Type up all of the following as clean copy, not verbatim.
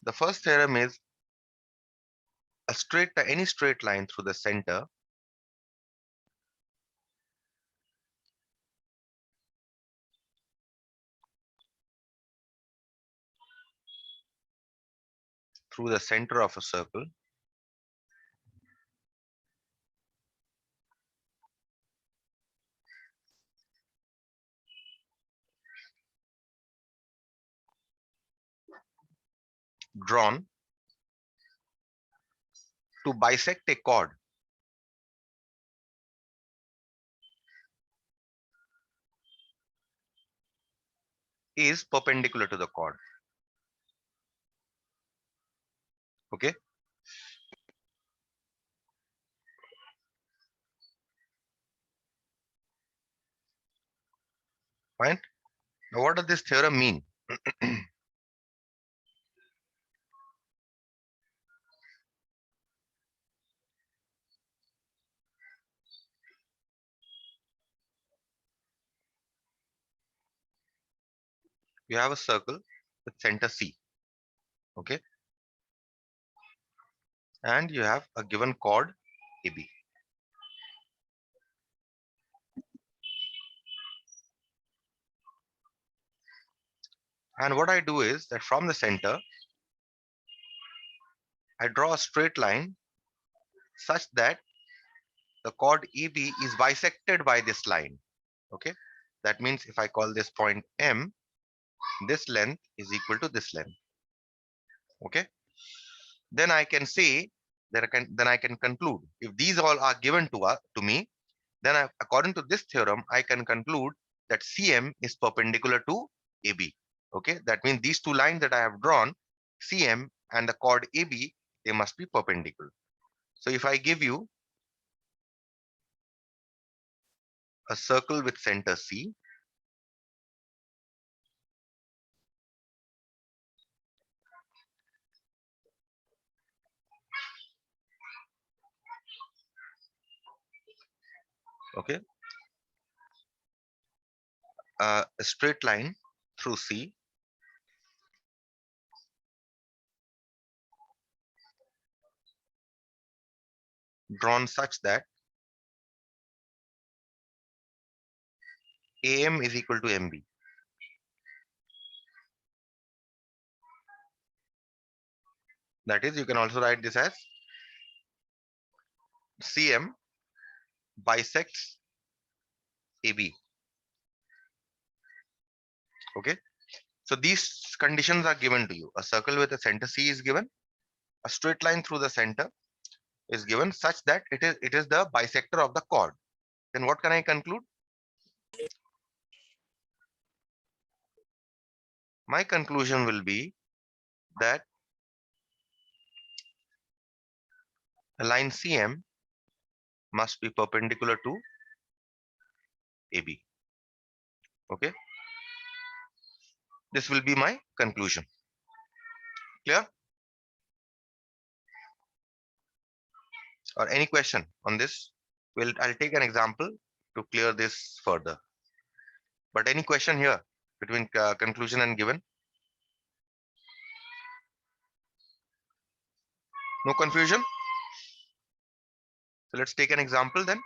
The first theorem is any straight line through the center of a circle drawn to bisect a chord is perpendicular to the chord. Okay. Fine. Now, what does this theorem mean? You have a circle with center C. Okay. And you have a given chord AB. And what I do is that from the center, I draw a straight line such that the chord EB is bisected by this line. Okay. That means if I call this point M, this length is equal to this length. Okay. Then I can say that I can conclude if these all are given to me, then according to this theorem, I can conclude that CM is perpendicular to AB. Okay. That means these two lines that I have drawn, CM and the chord AB, they must be perpendicular. So if I give you a circle with center C, okay, a straight line through C drawn such that AM is equal to MB. That is, you can also write this as CM bisects AB. Okay. So these conditions are given to you. A circle with a center C is given. A straight line through the center is given such that it is the bisector of the chord. Then what can I conclude? My conclusion will be that the line CM must be perpendicular to AB. Okay. This will be my conclusion. Clear? Or any question on this? I'll take an example to clear this further. But any question here between conclusion and given? No confusion? So let's take an example then.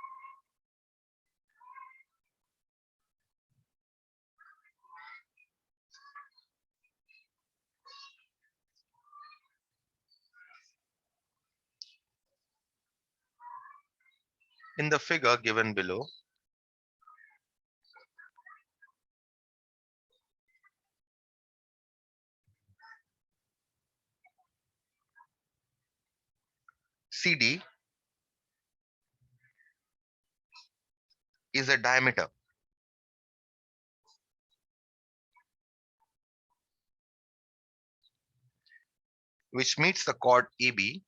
In the figure given below, CD is a diameter which meets the chord AB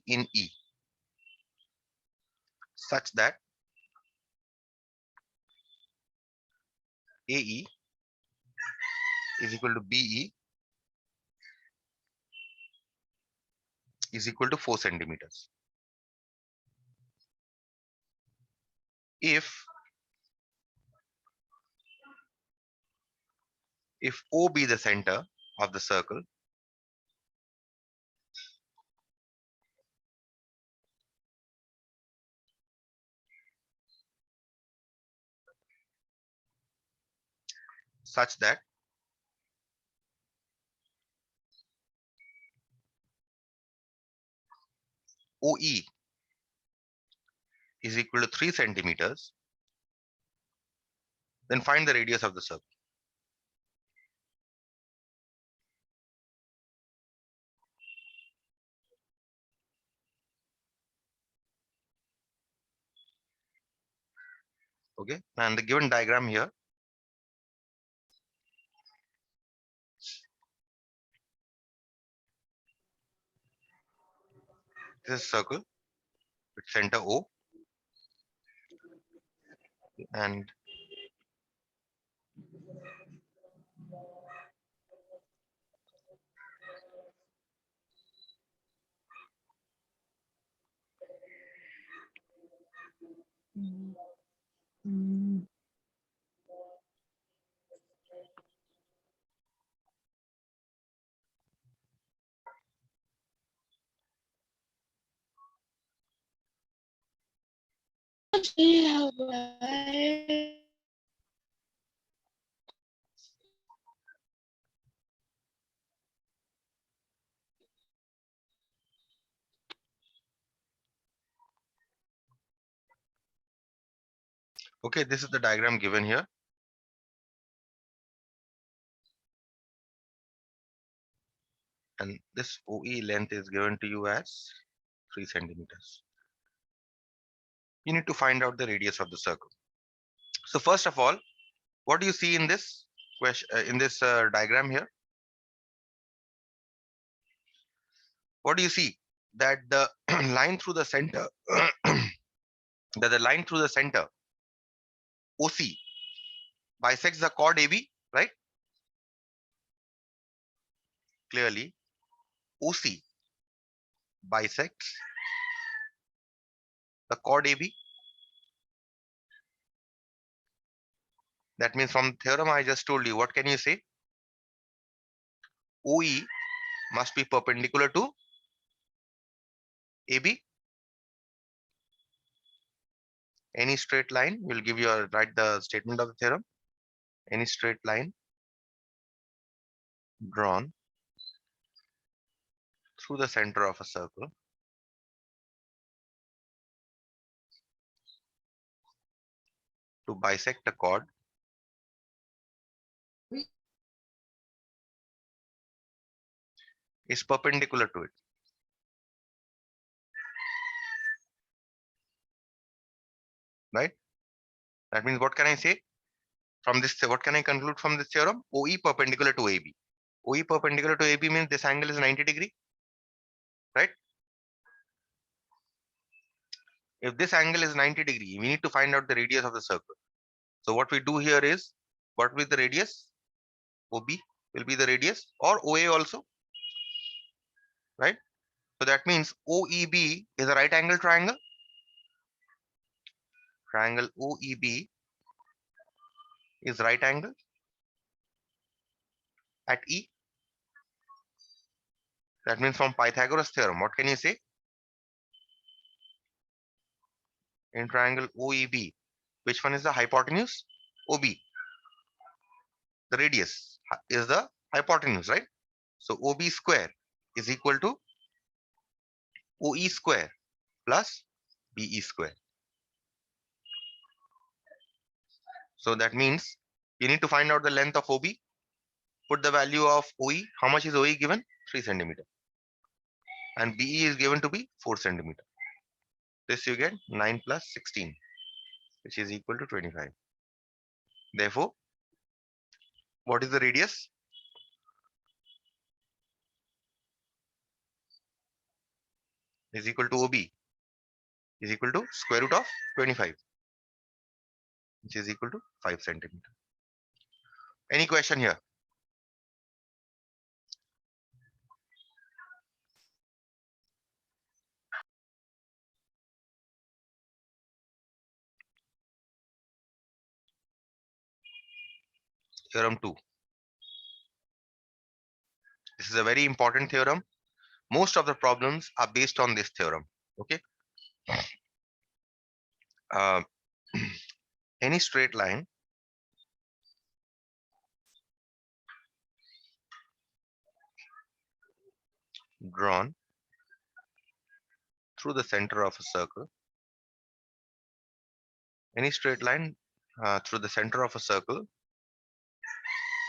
in E such that AE is equal to BE is equal to 4 centimeters. if O be the center of the circle, such that OE is equal to 3 centimeters, then find the radius of the circle. Okay, and the given diagram here, this is circle with center O, and okay, this is the diagram given here. And this OE length is given to you as 3 centimeters. You need to find out the radius of the circle. So first of all, what do you see in this question, in this diagram here? What do you see? That the line through the center, that the line through the center, OC, bisects the chord AB, right? Clearly, OC bisects the chord AB. That means from theorem I just told you, what can you say? OE must be perpendicular to AB. Any straight line will give you write the statement of the theorem. Any straight line drawn through the center of a circle to bisect a chord is perpendicular to it. Right? That means what can I say? From this, what can I conclude from this theorem? OE perpendicular to AB. OE perpendicular to AB means this angle is 90 degree. Right? If this angle is 90 degree, we need to find out the radius of the circle. So what we do here is, what will be the radius? OB will be the radius, or OA also. Right? So that means OEB is a right angle triangle. Triangle OEB is right angle at E. That means from Pythagoras theorem, what can you say? In triangle OEB, which one is the hypotenuse? OB. The radius is the hypotenuse, right? So OB square is equal to OE square plus BE square. So that means you need to find out the length of OB, put the value of OE. How much is OE given? 3 centimeter. And BE is given to be 4 centimeter. This you get 9 plus 16, which is equal to 25. Therefore, what is the radius? Is equal to OB is equal to square root of 25, which is equal to 5 centimeter. Any question here? theorem 2. This is a very important theorem. Most of the problems are based on this theorem. Okay. Uh, any straight line drawn through the center of a circle, any straight line through the center of a circle,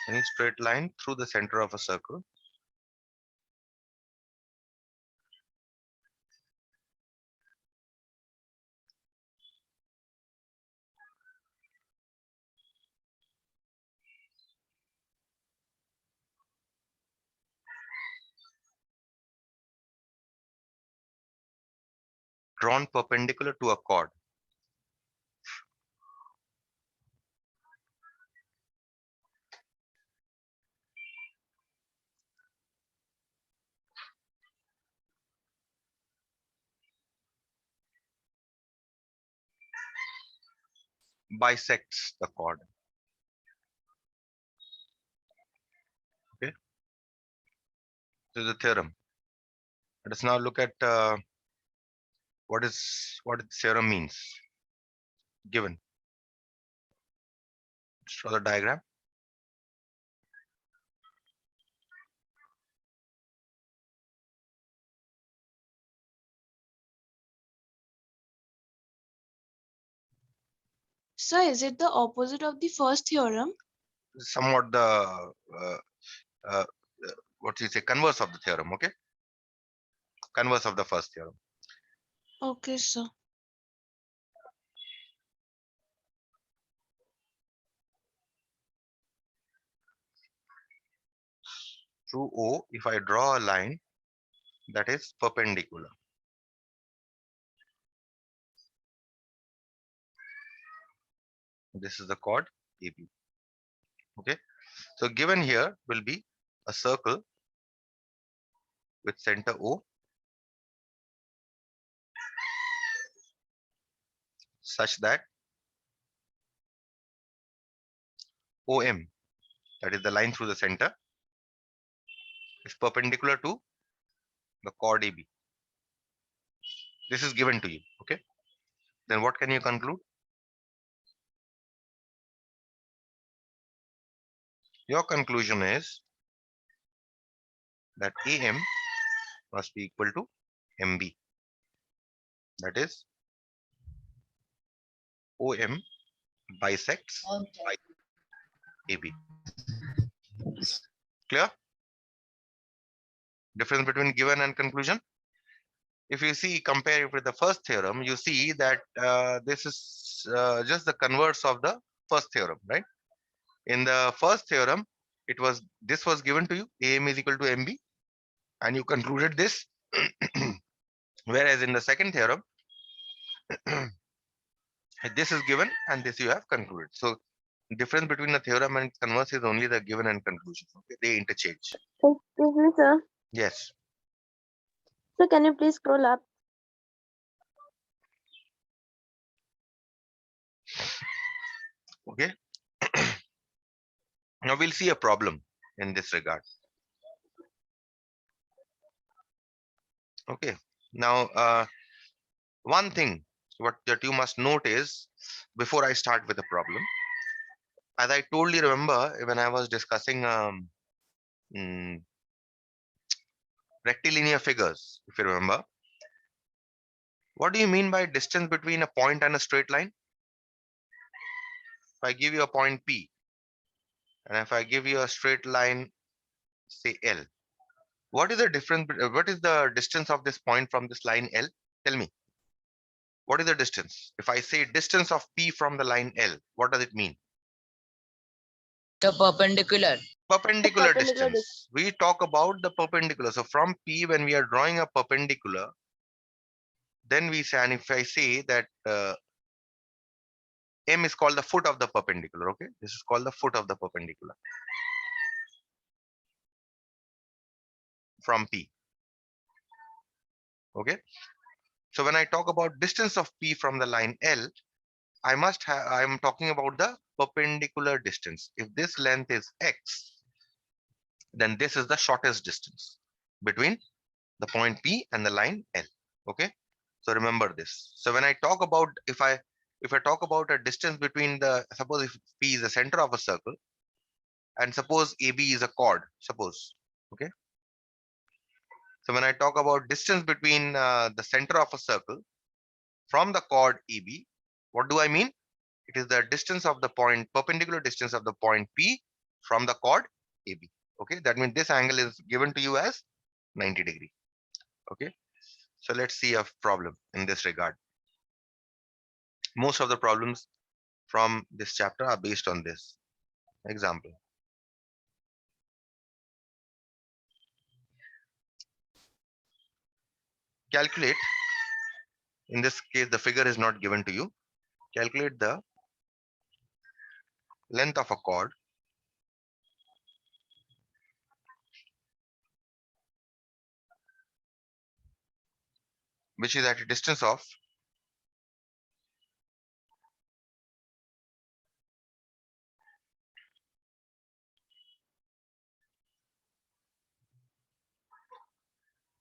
any straight line through the center of a circle drawn perpendicular to a chord bisects the chord. Okay, this is the theorem. Let us now look at what the theorem means. Given. Let's draw the diagram. Sir, is it the opposite of the first theorem? Somewhat the uh, uh, what do you say, converse of the theorem. Okay, converse of the first theorem. Okay, sir. Through O, if I draw a line that is perpendicular, this is the chord AB. Okay, so given here will be a circle with center O such that OM, that is the line through the center, is perpendicular to the chord AB. This is given to you. Okay, then what can you conclude? Your conclusion is that AM must be equal to MB. That is OM bisects AB. Clear? Difference between given and conclusion. If you see, compare it with the first theorem, you see that this is just the converse of the first theorem, right? In the first theorem, this was given to you, AM is equal to MB, and you concluded this. Whereas in the second theorem, this is given and this you have concluded. So difference between the theorem and converse is only the given and conclusion. Okay, they interchange. Excuse me, sir. Yes. So can you please scroll up? Okay. Now we'll see a problem in this regard. Okay. Now, one thing what that you must note is, before I start with the problem, as I told you, remember when I was discussing mm, rectilinear figures, if you remember, what do you mean by distance between a point and a straight line? If I give you a point P, and if I give you a straight line, say L, what is the difference? What is the distance of this point from this line L? Tell me. What is the distance? If I say distance of P from the line L, what does it mean? The perpendicular. Perpendicular Perpendicular distance. We talk about the perpendicular. So from P, when we are drawing a perpendicular, then we say, and if I say that M is called the foot of the perpendicular, okay? This is called the foot of the perpendicular from P. Okay. So when I talk about distance of P from the line L, I am talking about the perpendicular distance. If this length is x, then this is the shortest distance between the point P and the line L. Okay, so remember this. So when I talk about, if I talk about a distance between the, suppose if P is the center of a circle, and suppose AB is a chord, suppose. Okay, so when I talk about distance between the center of a circle from the chord AB, what do I mean? It is the distance of the point, perpendicular distance of the point P from the chord AB. Okay, that means this angle is given to you as 90 degree. Okay, so let's see a problem in this regard. Most of the problems from this chapter are based on this example. Calculate, in this case the figure is not given to you, calculate the length of a chord which is at a distance of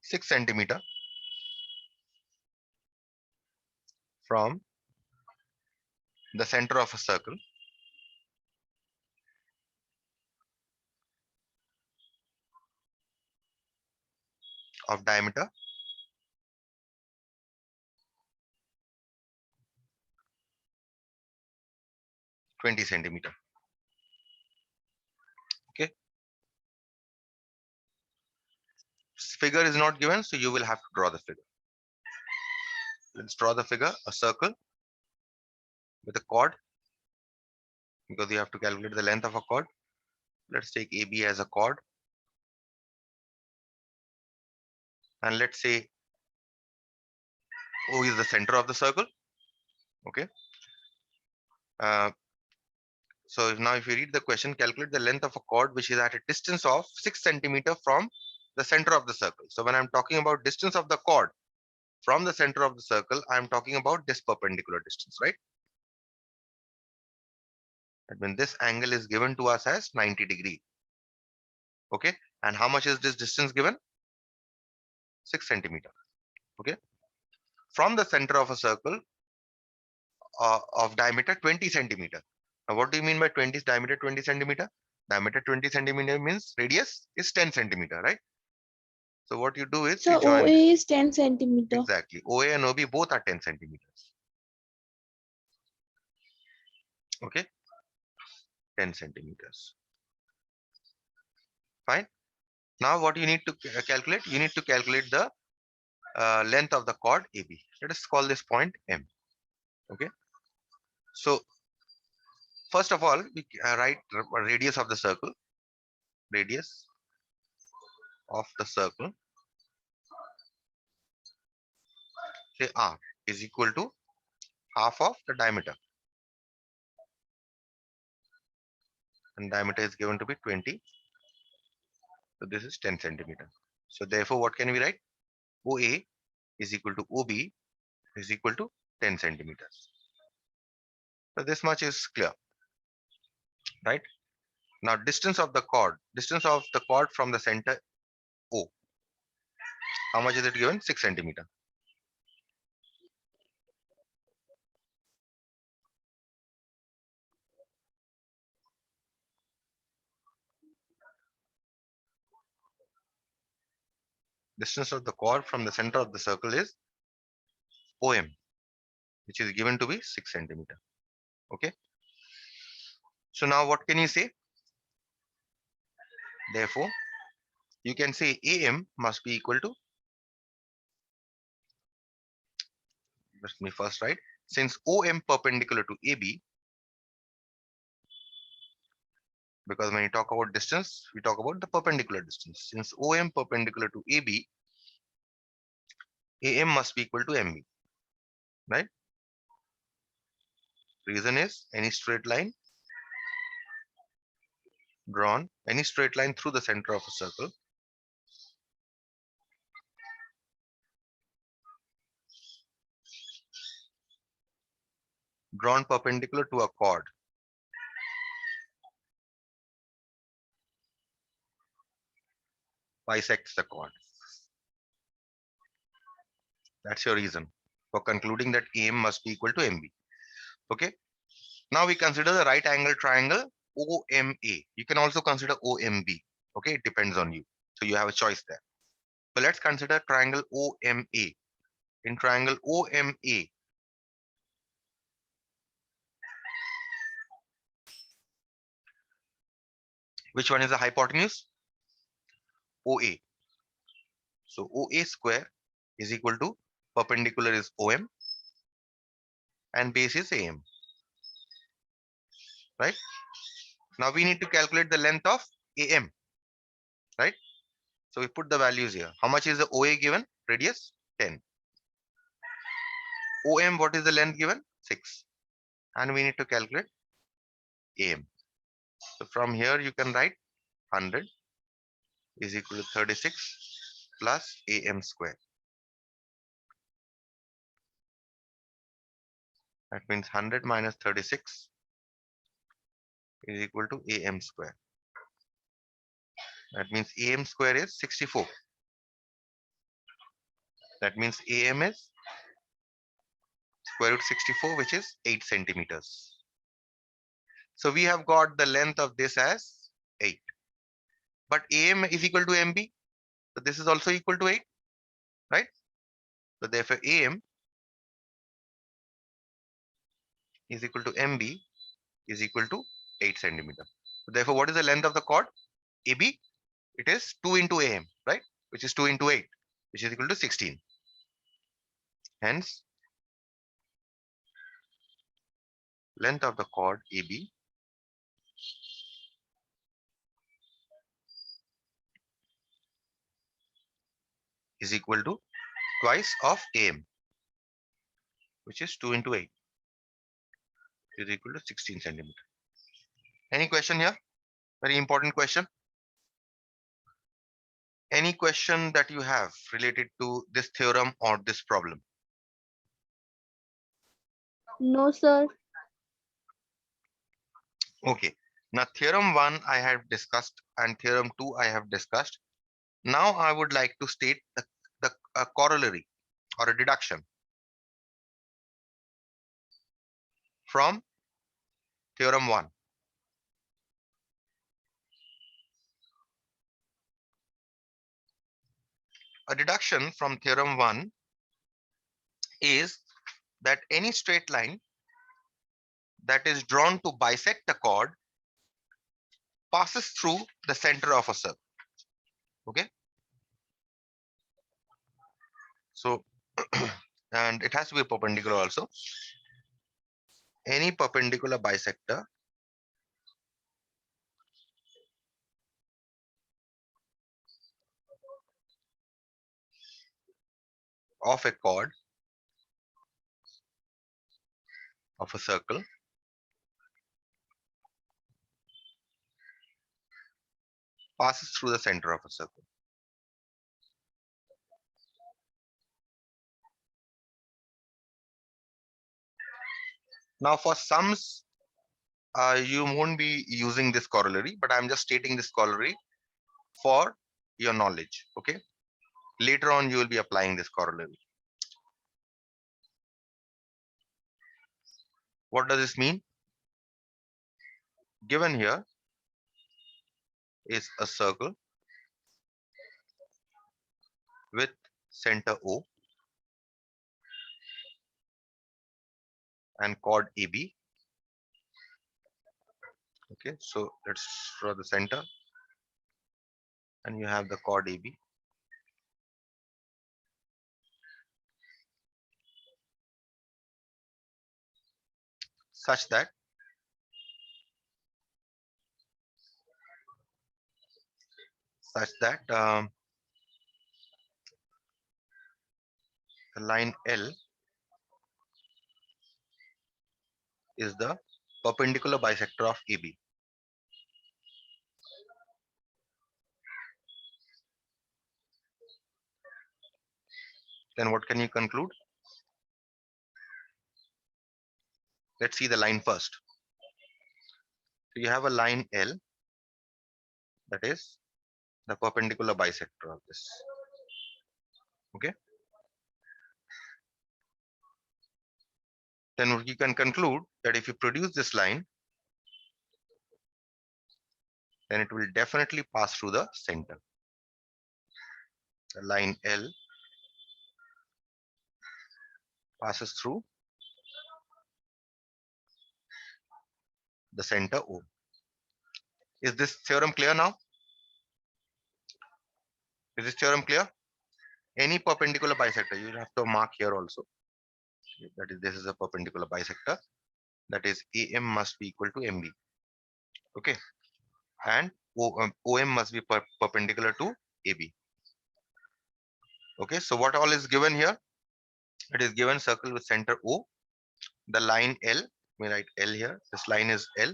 6 centimeter from the center of a circle of diameter 20 centimeter. Okay, figure is not given, so you will have to draw the figure. Let's draw the figure, a circle with a chord, because you have to calculate the length of a chord. Let's take AB as a chord, and let's say O is the center of the circle. Okay, so now if you read the question, calculate the length of a chord which is at a distance of 6 centimeter from the center of the circle. So when I'm talking about distance of the chord from the center of the circle, I'm talking about this perpendicular distance, right? And when this angle is given to us as 90 degree. Okay, and how much is this distance given? 6 centimeter. Okay, from the center of a circle of diameter 20 centimeter. Now what do you mean by 20 diameter 20 centimeter? Diameter 20 centimeter means radius is 10 centimeter, right? So what you do is So you join OA this. is 10 centimeter. Exactly. OA and OB both are 10 centimeters. Okay, 10 centimeters. Fine. Now what you need to calculate? You need to calculate the length of the chord AB. Let us call this point M. Okay. So first of all, we write radius of the circle. Radius of the circle, say R, is equal to half of the diameter, and diameter is given to be 20. So this is 10 centimeter. So therefore, what can we write? OA is equal to OB is equal to 10 centimeters. So this much is clear, right? Now distance of the chord from the center O. How much is it given? 6 centimeter. Distance of the chord from the center of the circle is OM, which is given to be 6 centimeter. Okay. So now what can you say? Therefore, you can say AM must be equal to, let me first write, since OM perpendicular to AB, because when you talk about distance, we talk about the perpendicular distance. Since OM perpendicular to AB, AM must be equal to MB, right? Reason is any straight line drawn, any straight line through the center of a circle drawn perpendicular to a chord bisects the chord. That's your reason for concluding that AM must be equal to MB. Okay. Now we consider the right angle triangle OMA. You can also consider OMB. Okay, it depends on you. So you have a choice there. So let's consider triangle OMA. In triangle OMA, which one is the hypotenuse? OA. So OA square is equal to perpendicular is OM and base is AM. Right? Now we need to calculate the length of AM. Right? So we put the values here. How much is the OA given? Radius 10. OM, what is the length given? 6. And we need to calculate AM. So from here you can write 100 is equal to 36 plus AM square. That means 100 minus 36 is equal to AM square. That means AM square is 64. That means AM is square root 64, which is 8 centimeters. So we have got the length of this as 8. But AM is equal to MB. So this is also equal to 8, right? So therefore AM is equal to MB is equal to 8 centimeter. So therefore, what is the length of the chord? AB, it is 2 into AM, right? Which is 2 into 8, which is equal to 16. Hence, length of the chord AB is equal to twice of AM, which is 2 into 8, which is equal to 16 centimeter. Any question here? Very important question. Any question that you have related to this theorem or this problem? No, sir. Okay. Now theorem 1 I have discussed and theorem 2 I have discussed. Now I would like to state a corollary or a deduction from theorem 1. A deduction from theorem 1 is that any straight line that is drawn to bisect a chord passes through the center of a circle. Okay. So, and it has to be perpendicular also. Any perpendicular bisector of a chord of a circle passes through the center of a circle. Now for sums, you won't be using this corollary, but I'm just stating this corollary for your knowledge. Okay. Later on, you will be applying this corollary. What does this mean? Given here is a circle with center O and chord AB. Okay, so let's draw the center and you have the chord AB. Such that the line L is the perpendicular bisector of AB. Then what can you conclude? Let's see the line first. So you have a line L, that is the perpendicular bisector of this. Okay. Then you can conclude that if you produce this line, then it will definitely pass through the center. The line L passes through the center O. Is this theorem clear now? Is this theorem clear? Any perpendicular bisector, you have to mark here also. That is, this is a perpendicular bisector. That is, AM must be equal to MB. Okay. And OM must be perpendicular to AB. Okay. So what all is given here? It is given circle with center O. The line L, we write L here. This line is L.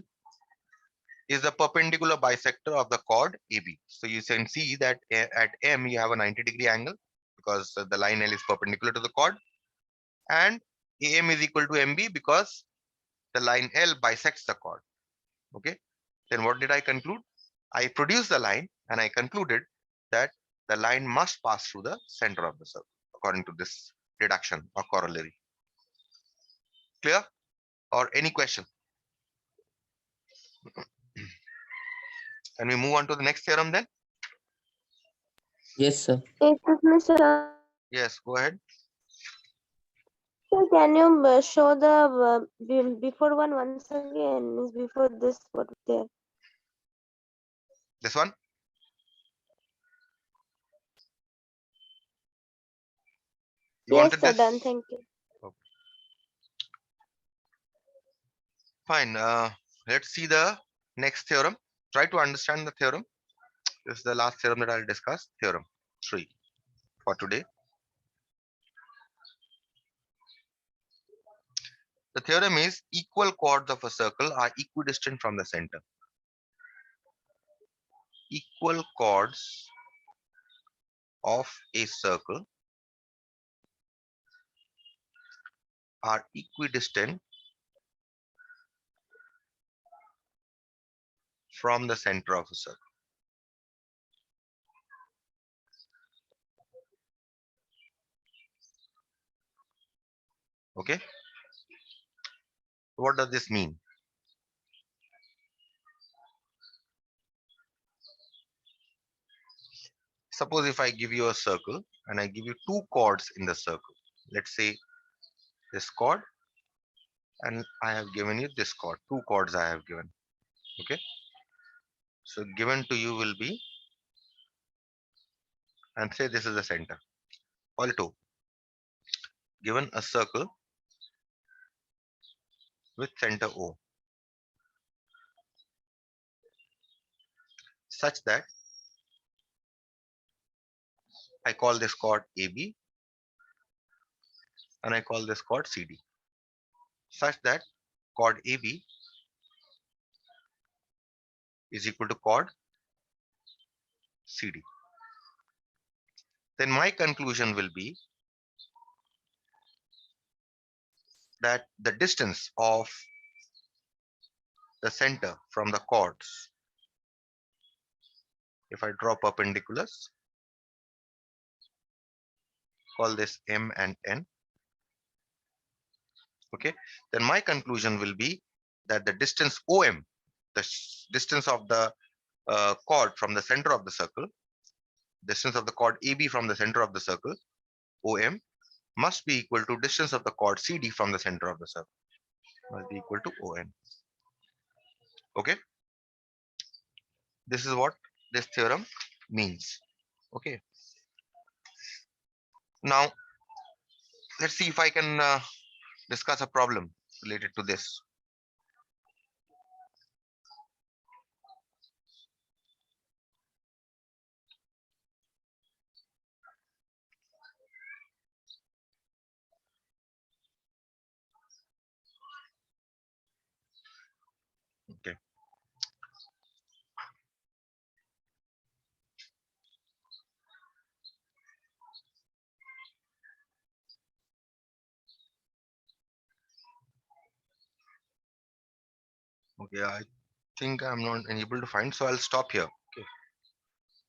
Is the perpendicular bisector of the chord AB. So you can see that at M you have a 90-degree angle because the line L is perpendicular to the chord, and AM is equal to MB because the line L bisects the chord. Okay. Then what did I conclude? I produced the line and I concluded that the line must pass through the center of the circle according to this deduction or corollary. Clear? Or any question? Can we move on to the next theorem then? Yes, sir. Excuse me, sir. Yes, go ahead. Sir, can you show the before one once again? Means before this, what there? This one? You Yes, wanted sir. this? Done. Thank you. Fine. Let's see the next theorem. Try to understand the theorem. This is the last theorem that I'll discuss. Theorem 3 for today. The theorem is equal chords of a circle are equidistant from the center. Equal chords of a circle are equidistant from the center of a circle. Okay. What does this mean? Suppose if I give you a circle and I give you two chords in the circle, let's say this chord, and I have given you this chord, two chords I have given. Okay. So given to you will be, and say this is the center. Also given a circle with center O such that I call this chord AB and I call this chord CD, such that chord AB is equal to chord CD. Then my conclusion will be that the distance of the center from the chords, if I draw perpendiculars, call this M and N. Okay, then my conclusion will be that the distance OM, the distance of the chord from the center of the circle, distance of the chord AB from the center of the circle, OM, must be equal to distance of the chord CD from the center of the circle, must be equal to ON. Okay, this is what this theorem means. Okay, now let's see if I can discuss a problem related to this. Okay. Okay, I think I'm not able to find, so I'll stop here.